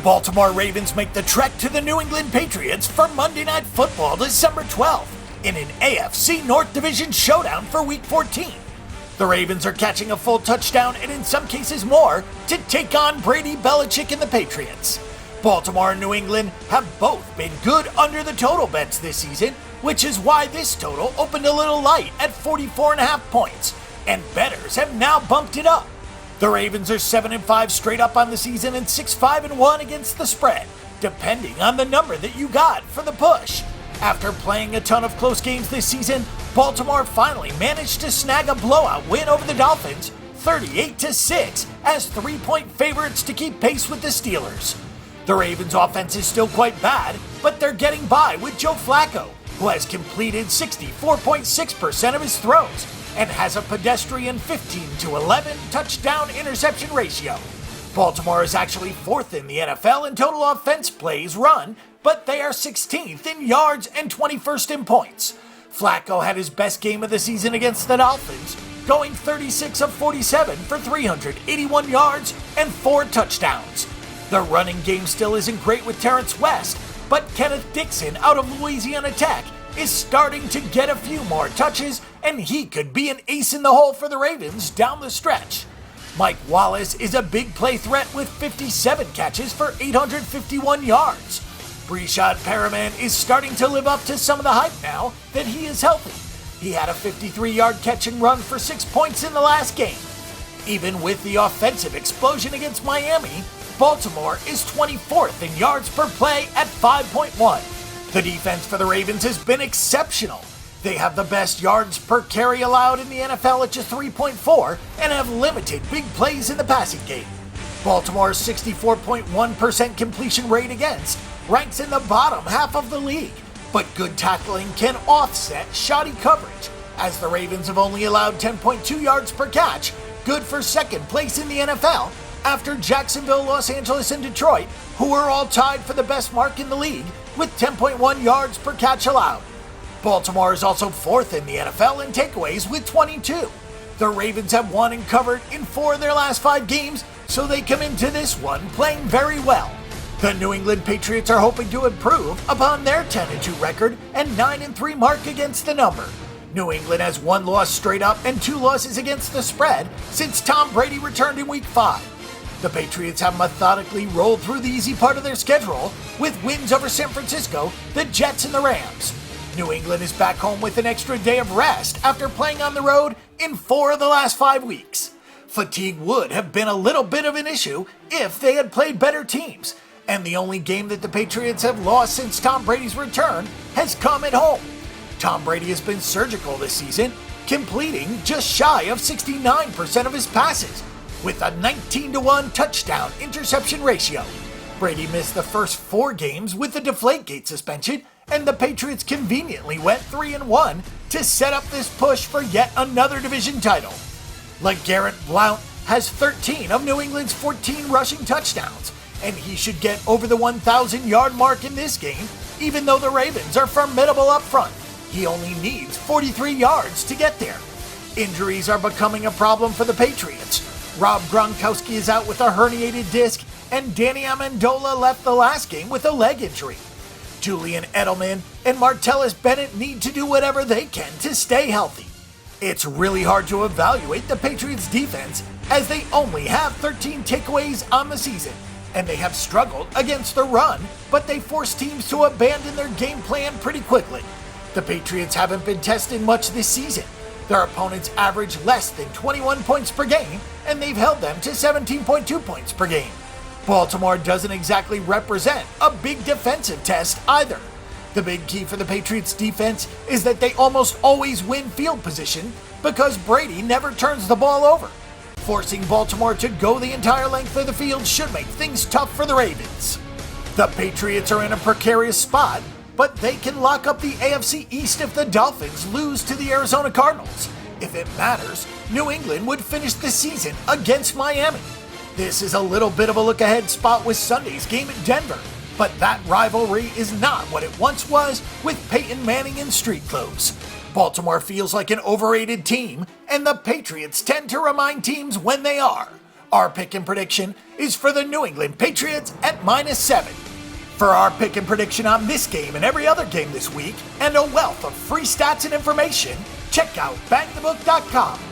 Baltimore Ravens make the trek to the New England Patriots for Monday Night Football December 12th in an AFC North Division showdown for Week 14. The Ravens are catching a full touchdown and in some cases more to take on Brady, Belichick, and the Patriots. Baltimore and New England have both been good under the total bets this season, which is why this total opened a little light at 44.5 points, and bettors have now bumped it up. The Ravens are 7-5 straight up on the season and 6-5-1 against the spread, depending on the number that you got for the push. After playing a ton of close games this season, Baltimore finally managed to snag a blowout win over the Dolphins, 38-6, as 3-point favorites to keep pace with the Steelers. The Ravens' offense is still quite bad, but they're getting by with Joe Flacco, who has completed 64.6% of his throws and has a pedestrian 15-11 touchdown interception ratio. Baltimore is actually 4th in the NFL in total offense plays run, but they are 16th in yards and 21st in points. Flacco had his best game of the season against the Dolphins, going 36 of 47 for 381 yards and 4 touchdowns. The running game still isn't great with Terrence West, but Kenneth Dixon out of Louisiana Tech is starting to get a few more touches, and he could be an ace in the hole for the Ravens down the stretch. Mike Wallace is a big play threat with 57 catches for 851 yards. Breshad Perriman is starting to live up to some of the hype now that he is healthy. He had a 53-yard catch and run for 6 points in the last game. Even with the offensive explosion against Miami, Baltimore is 24th in yards per play at 5.1. The defense for the Ravens has been exceptional. They have the best yards per carry allowed in the NFL at just 3.4 and have limited big plays in the passing game. Baltimore's 64.1% completion rate against ranks in the bottom half of the league, but good tackling can offset shoddy coverage, as the Ravens have only allowed 10.2 yards per catch, good for second place in the NFL, after Jacksonville, Los Angeles, and Detroit, who are all tied for the best mark in the league with 10.1 yards per catch allowed. Baltimore is also 4th in the NFL in takeaways with 22. The Ravens have won and covered in 4 of their last 5 games, so they come into this one playing very well. The New England Patriots are hoping to improve upon their 10-2 record and 9-3 mark against the number. New England has 1 loss straight up and 2 losses against the spread since Tom Brady returned in Week 5. The Patriots have methodically rolled through the easy part of their schedule with wins over San Francisco, the Jets, and the Rams. New England is back home with an extra day of rest after playing on the road in 4 of the last 5 weeks. Fatigue would have been a little bit of an issue if they had played better teams, and the only game that the Patriots have lost since Tom Brady's return has come at home. Tom Brady has been surgical this season, completing just shy of 69% of his passes, with a 19-1 touchdown interception ratio. Brady missed the first 4 games with the Deflategate suspension, and the Patriots conveniently went 3-1 to set up this push for yet another division title. LeGarrette Blount has 13 of New England's 14 rushing touchdowns, and he should get over the 1,000-yard mark in this game, even though the Ravens are formidable up front. He only needs 43 yards to get there. Injuries are becoming a problem for the Patriots. Rob Gronkowski is out with a herniated disc, and Danny Amendola left the last game with a leg injury. Julian Edelman and Martellus Bennett need to do whatever they can to stay healthy. It's really hard to evaluate the Patriots' defense, as they only have 13 takeaways on the season, and they have struggled against the run, but they force teams to abandon their game plan pretty quickly. The Patriots haven't been tested much this season. Their opponents average less than 21 points per game, and they've held them to 17.2 points per game. Baltimore doesn't exactly represent a big defensive test either. The big key for the Patriots defense is that they almost always win field position because Brady never turns the ball over. Forcing Baltimore to go the entire length of the field should make things tough for the Ravens. The Patriots are in a precarious spot, but they can lock up the AFC East if the Dolphins lose to the Arizona Cardinals. If it matters, New England would finish the season against Miami. This is a little bit of a look-ahead spot with Sunday's game at Denver, but that rivalry is not what it once was with Peyton Manning in street clothes. Baltimore feels like an overrated team, and the Patriots tend to remind teams when they are. Our pick and prediction is for the New England Patriots at -7. For our pick and prediction on this game and every other game this week, and a wealth of free stats and information, check out bangthebook.com.